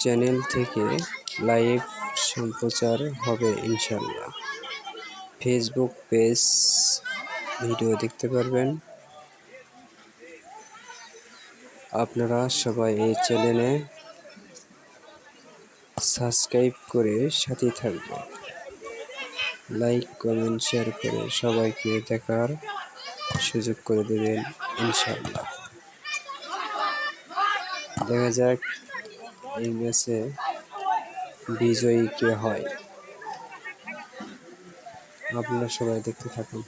Channel থেকে live সম্প্রচার হবে ইনশাল্লাহ। ফেসবুক পেজ ভিডিও দেখতে পারবেন। আপনারা সবাই এই চ্যানেলে সাবস্ক্রাইব করে সাথে থাকবেন। লাইক কমেন্ট শেয়ার করে সবাইকে দেখার সুযোগ করে দেবেন ইনশাল্লাহ। দেখা যাক এই ম্যাচে বিজয়ী কে হয়। আপনারা সবাই দেখতে থাকুন।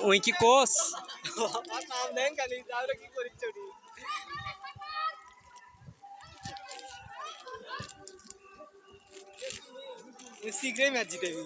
ওই কি কোস শীঘ্রই ম্যাচ জিতেবি।